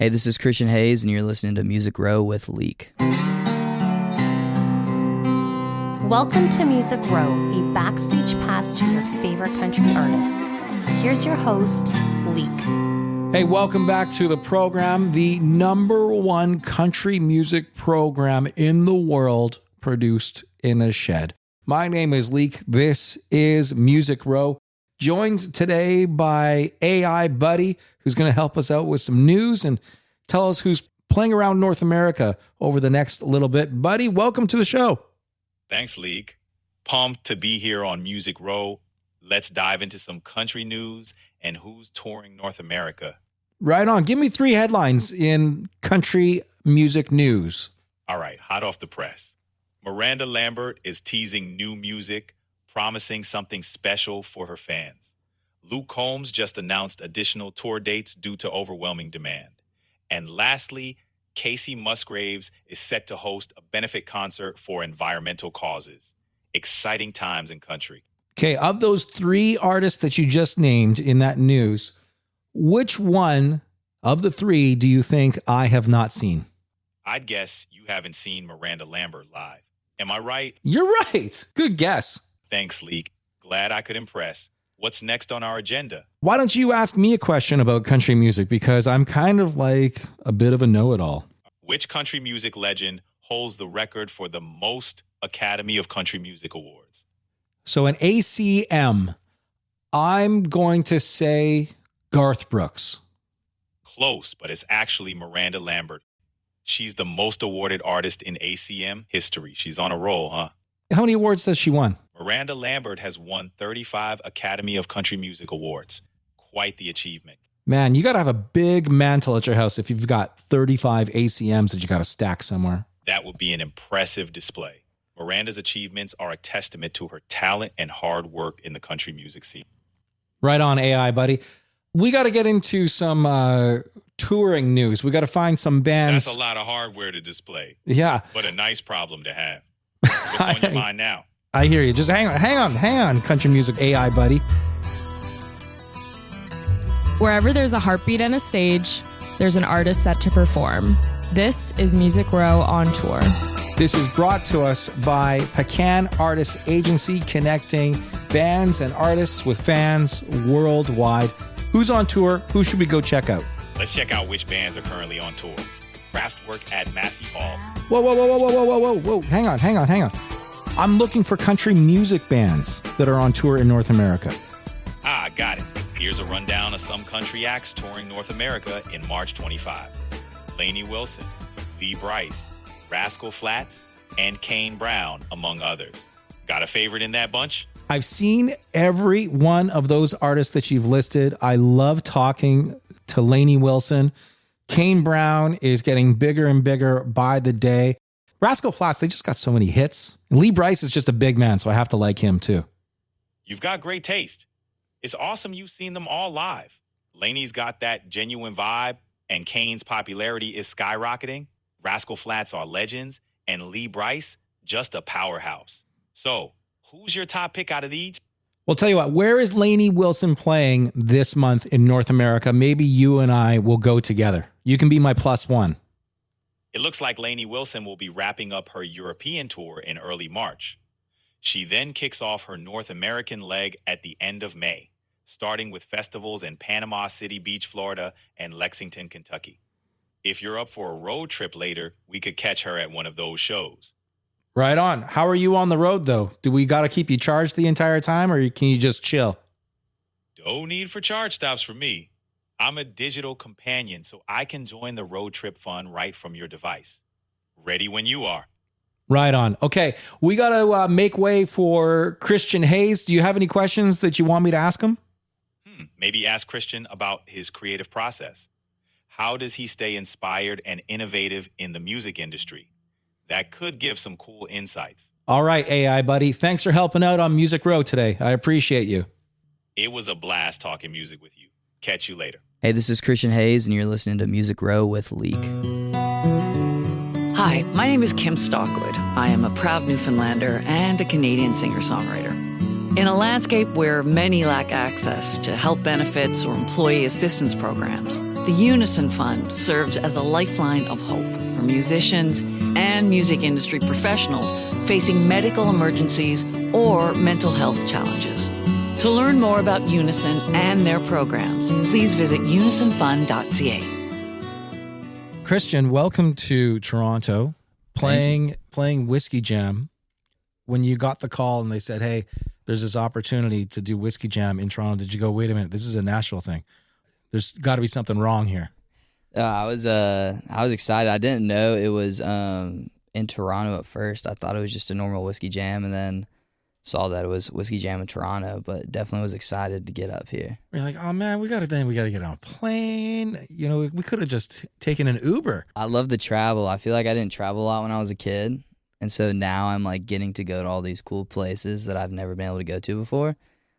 Hey, this is Christian Hayes, and you're listening to Music Row with Leake. Welcome to Music Row, a backstage pass to your favorite country artists. Here's your host, Leake. Hey, welcome back to the program, the number one country music program in the world, produced in a shed. My name is Leake. This is Music Row. Joined today by AI Buddy, who's going to help us out with some news and tell us who's playing around North America over the next little bit. Buddy, welcome to the show. Thanks, Leake. Pumped to be here on Music Row. Let's dive into some country news and who's touring North America. Right on. Give me 3 headlines in country music news. All right, hot off the press. Miranda Lambert is teasing new music, promising something special for her fans. Luke Combs just announced additional tour dates due to overwhelming demand. And lastly, Casey Musgraves is set to host a benefit concert for environmental causes. Exciting times in country. Okay, of those 3 artists that you just named in that news, which one of the 3 do you think I have not seen? I'd guess you haven't seen Miranda Lambert live. Am I right? You're right. Good guess. Thanks, Leake. Glad I could impress. What's next on our agenda? Why don't you ask me a question about country music? Because I'm kind of like a bit of a know-it-all. Which country music legend holds the record for the most Academy of Country Music Awards? So an ACM, I'm going to say Garth Brooks. Close, but it's actually Miranda Lambert. She's the most awarded artist in ACM history. She's on a roll, huh? How many awards has she won? Miranda Lambert has won 35 Academy of Country Music Awards. Quite the achievement. Man, you got to have a big mantle at your house if you've got 35 ACMs that you got to stack somewhere. That would be an impressive display. Miranda's achievements are a testament to her talent and hard work in the country music scene. Right on, AI Buddy. We got to get into some touring news. We got to find some bands. That's a lot of hardware to display. Yeah. But a nice problem to have. What's on your mind now? I hear you. Just hang on, country music AI Buddy. Wherever there's a heartbeat and a stage, there's an artist set to perform. This is Music Row on Tour. This is brought to us by Pecan Artists Agency, connecting bands and artists with fans worldwide. Who's on tour? Who should we go check out? Let's check out which bands are currently on tour. Kraftwerk at Massey Hall. Whoa. Hang on. I'm looking for country music bands that are on tour in North America. Got it. Here's a rundown of some country acts touring North America in March 25. Lainey Wilson, Lee Brice, Rascal Flatts, and Kane Brown, among others. Got a favorite in that bunch? I've seen every one of those artists that you've listed. I love talking to Lainey Wilson. Kane Brown is getting bigger and bigger by the day. Rascal Flatts, they just got so many hits. Lee Brice is just a big man, so I have to like him too. You've got great taste. It's awesome you've seen them all live. Lainey's got that genuine vibe, and Kane's popularity is skyrocketing. Rascal Flatts are legends, and Lee Brice, just a powerhouse. So, who's your top pick out of these? Well, tell you what, where is Lainey Wilson playing this month in North America? Maybe you and I will go together. You can be my +1. It looks like Lainey Wilson will be wrapping up her European tour in early March. She then kicks off her North American leg at the end of May, starting with festivals in Panama City Beach, Florida, and Lexington, Kentucky. If you're up for a road trip later, we could catch her at one of those shows. Right on. How are you on the road, though? Do we got to keep you charged the entire time, or can you just chill? No need for charge stops for me. I'm a digital companion, so I can join the road trip fun right from your device. Ready when you are. Right on. Okay, we got to make way for Christian Hayes. Do you have any questions that you want me to ask him? Maybe ask Christian about his creative process. How does he stay inspired and innovative in the music industry? That could give some cool insights. All right, AI Buddy. Thanks for helping out on Music Row today. I appreciate you. It was a blast talking music with you. Catch you later. Hey, this is Christian Hayes, and you're listening to Music Row with Leake. Hi, my name is Kim Stockwood. I am a proud Newfoundlander and a Canadian singer-songwriter. In a landscape where many lack access to health benefits or employee assistance programs, The Unison Fund serves as a lifeline of hope for musicians and music industry professionals facing medical emergencies or mental health challenges. To learn more about Unison and their programs, please visit unisonfund.ca. Chritian, welcome to Toronto. Playing Whiskey Jam. When you got the call and they said, hey, there's this opportunity to do Whiskey Jam in Toronto, did you go, wait a minute, this is a Nashville thing? There's got to be something wrong here. I was excited. I didn't know it was in Toronto at first. I thought it was just a normal Whiskey Jam, and then saw that it was Whiskey Jam in Toronto, but definitely was excited to get up here. We're like, oh man, we got to get on a plane. You know, we could have just taken an Uber. I love the travel. I feel like I didn't travel a lot when I was a kid, and so now I'm like getting to go to all these cool places that I've never been able to go to before.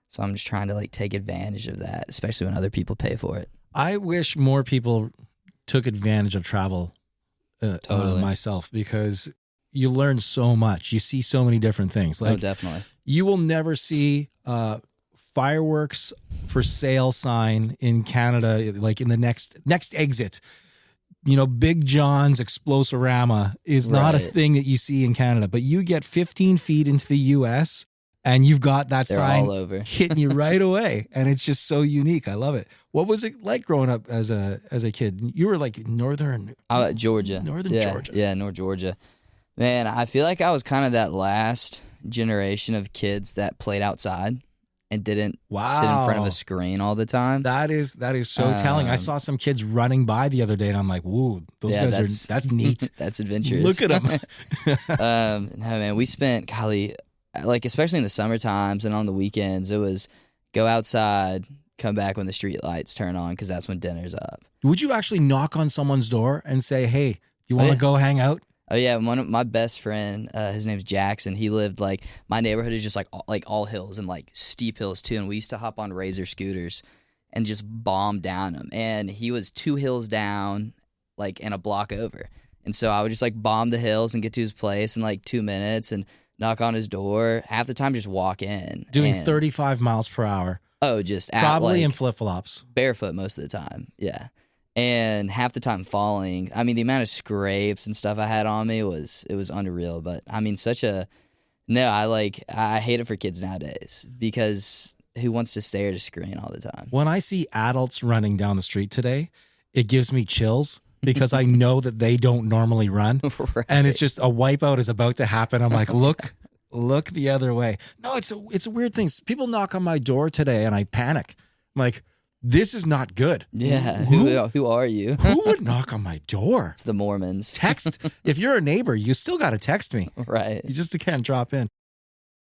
So I'm just trying to like take advantage of that, especially when other people pay for it. I wish more people took advantage of travel myself, because you learn so much. You see so many different things. Like, definitely. You will never see fireworks for sale sign in Canada, like in the next exit. You know, Big John's Explosorama is not a thing that you see in Canada, but you get 15 feet into the U.S., and you've got that They're sign all over. hitting you right away, and it's just so unique. I love it. What was it like growing up as a kid? You were like northern Georgia. Georgia. Yeah, North Georgia. Man, I feel like I was kind of that last generation of kids that played outside and didn't sit in front of a screen all the time. That is so telling. I saw some kids running by the other day, and I'm like, "Whoa, those guys that's neat. That's adventurous. Look at them." No, man, we spent like especially in the summer times and on the weekends, it was go outside, come back when the street lights turn on, because that's when dinner's up. Would you actually knock on someone's door and say, "Hey, you want to go hang out?" Oh yeah, one of my best friend, his name's Jackson. He lived like, my neighborhood is just like all hills and like steep hills too, and we used to hop on Razor scooters and just bomb down them. And he was 2 hills down, like, and a block over. And so I would just like bomb the hills and get to his place in like 2 minutes and knock on his door. Half the time, just walk in. Doing 35 miles per hour. Oh, just probably in flip-flops. Barefoot most of the time, yeah. And half the time falling. I mean, the amount of scrapes and stuff I had on me was unreal. But I mean, I hate it for kids nowadays, because who wants to stare at a screen all the time? When I see adults running down the street today, it gives me chills, because I know that they don't normally run. Right. And it's just a wipeout is about to happen. I'm like, look the other way. No, it's a weird thing. People knock on my door today and I panic. I'm like, this is not good. Yeah. Who are you? Who would knock on my door? It's the Mormons. Text. If you're a neighbor, you still got to text me. Right. You just can't drop in.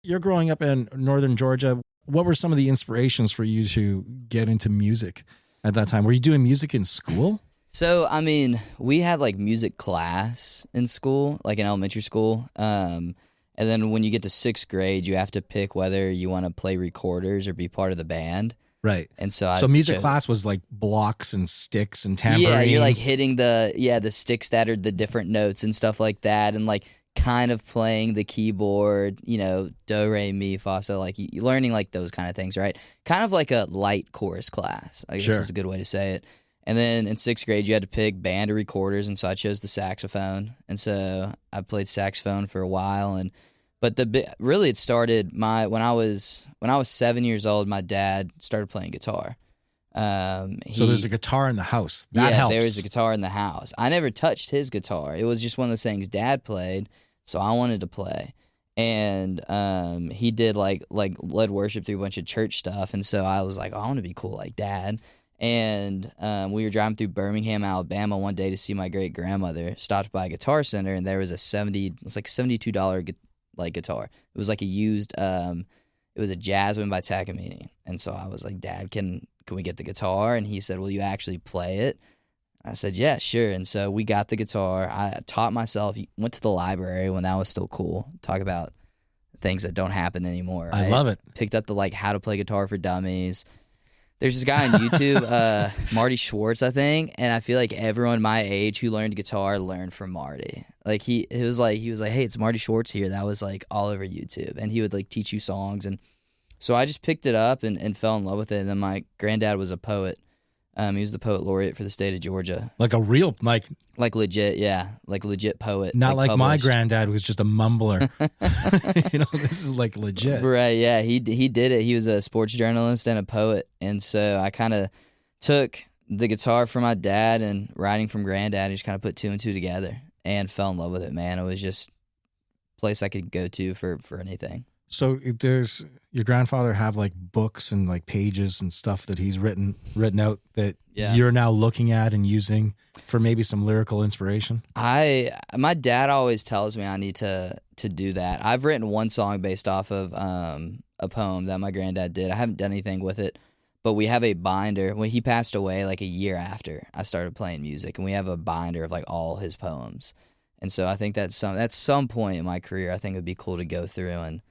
You're growing up in northern Georgia. What were some of the inspirations for you to get into music at that time? Were you doing music in school? So, I mean, we had like music class in school, like in elementary school. And then when you get to 6th grade, you have to pick whether you want to play recorders or be part of the band. Right. And so music class was like blocks and sticks and tambourines. Yeah, you're like hitting the sticks that are the different notes and stuff like that, and like kind of playing the keyboard, you know, do, re, mi, fa, so, like you learning like those kind of things, right? Kind of like a light chorus class, I guess is a good way to say it. And then in 6th grade, you had to pick band or recorders, and so I chose the saxophone. And so I played saxophone for a while, but really it started when I was 7 years old. My dad started playing guitar. So there's a guitar in the house. That helps. There was a guitar in the house. I never touched his guitar. It was just one of those things Dad played, so I wanted to play. And he did like led worship through a bunch of church stuff, and so I was like, oh, I want to be cool like Dad. And we were driving through Birmingham, Alabama one day to see my great grandmother. Stopped by a Guitar Center, and there was $72 like guitar. It was like a used. It was a Jasmine by Takamine, and so I was like, Dad, can we get the guitar? And he said, will you actually play it? I said, yeah, sure. And so we got the guitar. I taught myself. Went to the library when that was still cool. Talk about things that don't happen anymore. Right? I love it. Picked up the how to play guitar for dummies. There's this guy on YouTube, Marty Schwartz, I think, and I feel like everyone my age who learned guitar learned from Marty. Like he was like, hey, it's Marty Schwartz here. That was like all over YouTube, and he would like teach you songs, and so I just picked it up and fell in love with it. And then my granddad was a poet, He was the poet laureate for the state of Georgia. Like a real, like legit, yeah. Like legit poet. not like my published. granddad was just a mumbler. This is like legit. Right, yeah. He did it. He was a sports journalist and a poet. And so I kind of took the guitar from my dad and writing from granddad and just kind of put two and two together and fell in love with it, man. It was just a place I could go to for anything. So does your grandfather have like books and like pages and stuff that he's written out that you're now looking at and using for maybe some lyrical inspiration? My dad always tells me I need to do that. I've written one song based off of a poem that my granddad did. I haven't done anything with it, but we have a binder. When he passed away, like a year after I started playing music, and we have a binder of like all his poems. And so I think that's some point in my career, I think it would be cool to go through and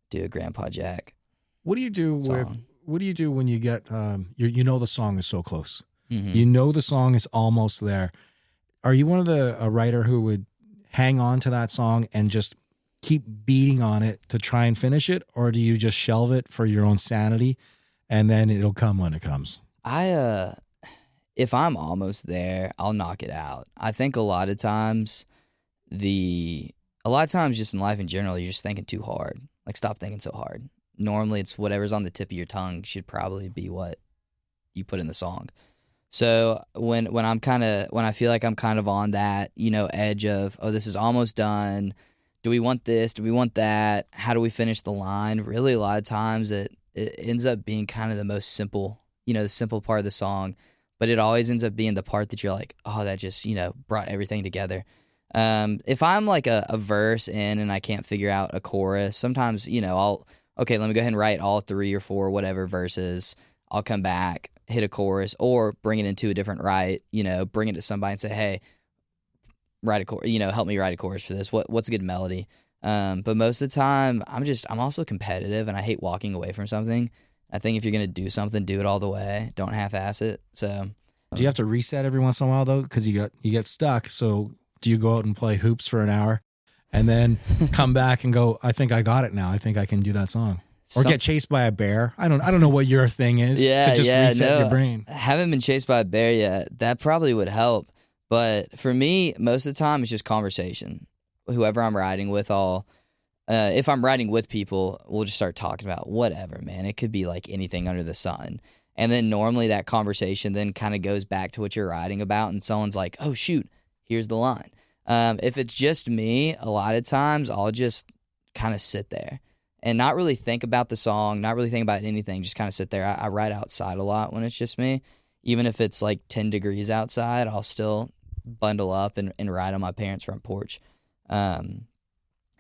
do a Grandpa Jack. What do you do song. what do you do when you get the song is so close? Mm-hmm. You know the song is almost there. Are you one of a writer who would hang on to that song and just keep beating on it to try and finish it, or do you just shelve it for your own sanity and then it'll come when it comes? If I'm almost there, I'll knock it out. I think a lot of times just in life in general, you're just thinking too hard. Like, stop thinking so hard. Normally, it's whatever's on the tip of your tongue should probably be what you put in the song. So when I feel like I'm kind of on that, edge of, oh, this is almost done. Do we want this? Do we want that? How do we finish the line? Really, a lot of times it ends up being kind of the most simple, the simple part of the song. But it always ends up being the part that you're like, oh, that just, brought everything together. If I'm like a verse in and I can't figure out a chorus, sometimes, let me go ahead and write all 3 or 4, whatever verses. I'll come back, hit a chorus, or bring it into a different write, bring it to somebody and say, hey, write a chorus, help me write a chorus for this. What's a good melody? But most of the time I'm also competitive and I hate walking away from something. I think if you're going to do something, do it all the way. Don't half-ass it. So, do you have to reset every once in a while though? Cause you get stuck. So do you go out and play hoops for an hour and then come back and go, I think I got it now. I think I can do that song. Or get chased by a bear. I don't know what your thing is to just reset your brain. I haven't been chased by a bear yet. That probably would help. But for me, most of the time, it's just conversation. Whoever I'm riding with, if I'm riding with people, we'll just start talking about whatever, man. It could be like anything under the sun. And then normally that conversation then kind of goes back to what you're writing about. And someone's like, oh, shoot, here's the line. If it's just me, a lot of times I'll just kind of sit there and not really think about the song, not really think about anything, just kind of sit there. I ride outside a lot when it's just me. Even if it's like 10 degrees outside, I'll still bundle up and ride on my parents' front porch. And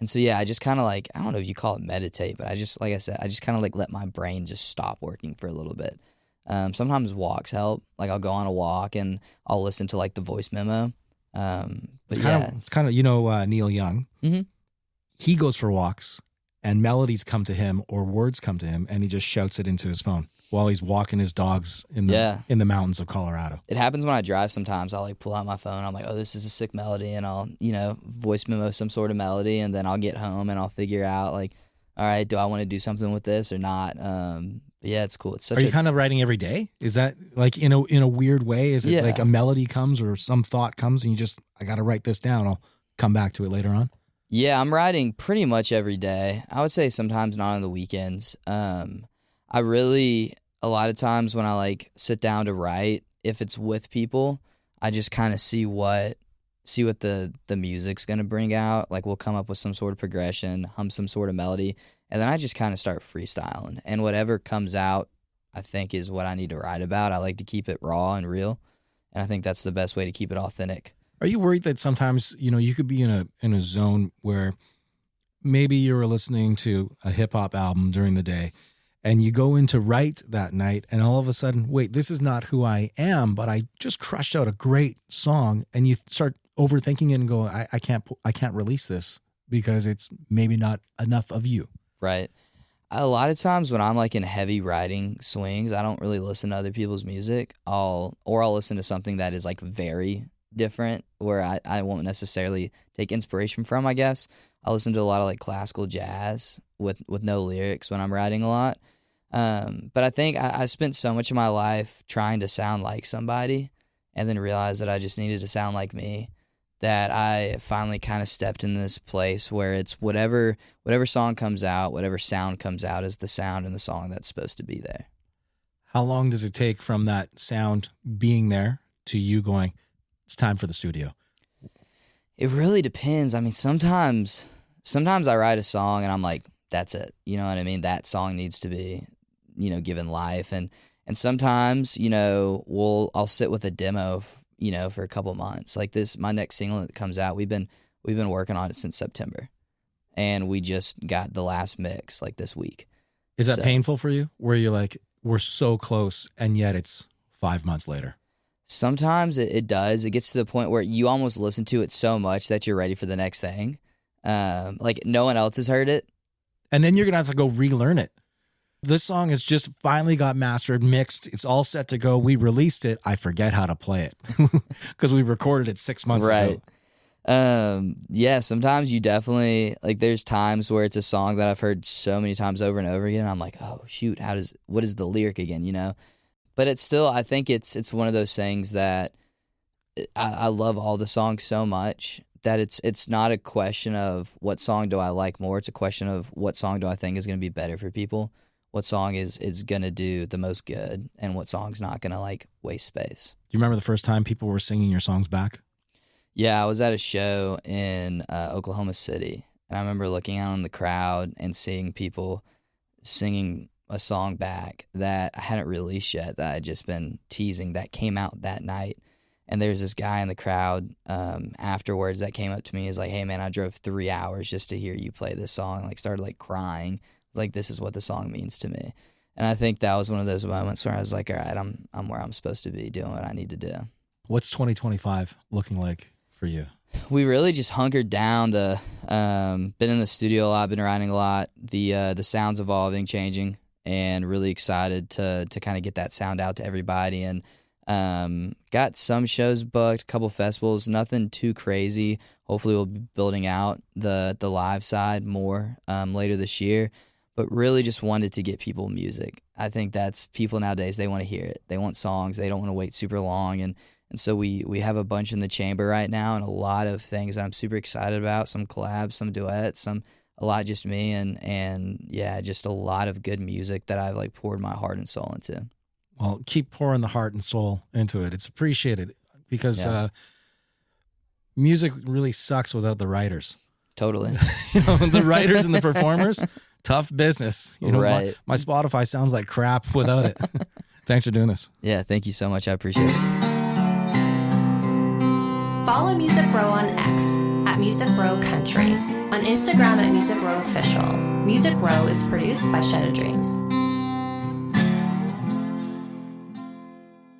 so, yeah, I just kind of like, I don't know if you call it meditate, but I just, like I said, I just kind of like let my brain just stop working for a little bit. Sometimes walks help. Like I'll go on a walk and I'll listen to like the voice memo. But it's kind of Neil Young. Mm-hmm. He goes for walks and melodies come to him or words come to him and he just shouts it into his phone while he's walking his dogs in the mountains of Colorado. It happens when I drive sometimes. I'll like pull out my phone. I'm like, oh, this is a sick melody. And I'll, voice memo some sort of melody. And then I'll get home and I'll figure out like, all right, do I want to do something with this or not? But yeah, it's cool. It's such Are you kind of writing every day? Is that like in a weird way? Is it like a melody comes or some thought comes and you just, I got to write this down. I'll come back to it later on. Yeah, I'm writing pretty much every day. I would say sometimes not on the weekends. A lot of times when I like sit down to write, if it's with people, I just kind of see what the music's going to bring out. Like we'll come up with some sort of progression, hum some sort of melody, and then I just kind of start freestyling. And whatever comes out, I think is what I need to write about. I like to keep it raw and real, and I think that's the best way to keep it authentic. Are you worried that sometimes, you could be in a zone where maybe you were listening to a hip hop album during the day and you go in to write that night and all of a sudden, wait, this is not who I am, but I just crushed out a great song, and you start overthinking it and go, I can't release this because it's maybe not enough of you. Right. A lot of times when I'm like in heavy writing swings, I don't really listen to other people's music. I'll listen to something that is like very different where I won't necessarily take inspiration from, I guess. I listen to a lot of like classical jazz with no lyrics when I'm writing a lot. But I think I spent so much of my life trying to sound like somebody and then realized that I just needed to sound like me, that I finally kind of stepped in this place where it's whatever song comes out, whatever sound comes out is the sound in the song that's supposed to be there. How long does it take from that sound being there to you going, it's time for the studio? It really depends. I mean, sometimes I write a song and I'm like, that's it. You know what I mean? That song needs to be, given life. And sometimes, I'll sit with a demo, for a couple months. Like my next single that comes out, we've been working on it since September, and we just got the last mix like this week. Is that painful for you? Where you're like, we're so close, and yet it's 5 months later? Sometimes it does. It gets to the point where you almost listen to it so much that you're ready for the next thing. Like no one else has heard it. And then you're going to have to go relearn it. This song has just finally got mastered, mixed. It's all set to go. We released it. I forget how to play it because we recorded it 6 months ago. Yeah, sometimes you definitely, like there's times where it's a song that I've heard so many times over and over again. And I'm like, oh shoot, what is the lyric again, But it's still, I think it's one of those things that I love all the songs so much that it's not a question of what song do I like more. It's a question of what song do I think is going to be better for people. What song is going to do the most good, and what song's not going to like waste space. Do you remember the first time people were singing your songs back? Yeah, I was at a show in Oklahoma City, and I remember looking out in the crowd and seeing people singing a song back that I hadn't released yet, that I'd just been teasing, that came out that night. And there's this guy in the crowd afterwards that came up to me. He's like, hey man, I drove 3 hours just to hear you play this song. Like started like crying. Like, this is what the song means to me. And I think that was one of those moments where I was like, all right, I'm where I'm supposed to be, doing what I need to do. What's 2025 looking like for you? We really just hunkered down. Been in the studio a lot, been writing a lot. The sound's evolving, changing, and really excited to kind of get that sound out to everybody. And got some shows booked, a couple festivals, nothing too crazy. Hopefully we'll be building out the live side more later this year. But really just wanted to get people music. I think that's people nowadays, they want to hear it. They want songs. They don't want to wait super long. And so we have a bunch in the chamber right now, and a lot of things that I'm super excited about. Some collabs, some duets, a lot just me, and yeah, just a lot of good music that I've like poured my heart and soul into. Well, keep pouring the heart and soul into it. It's appreciated because music really sucks without the writers. Totally. The writers and the performers, tough business. Right. My Spotify sounds like crap without it. Thanks for doing this. Yeah, thank you so much. I appreciate it. Follow Music Row on X at Music Row Country, on Instagram at Music Row Official. Music Row is produced by Shed of Dreams.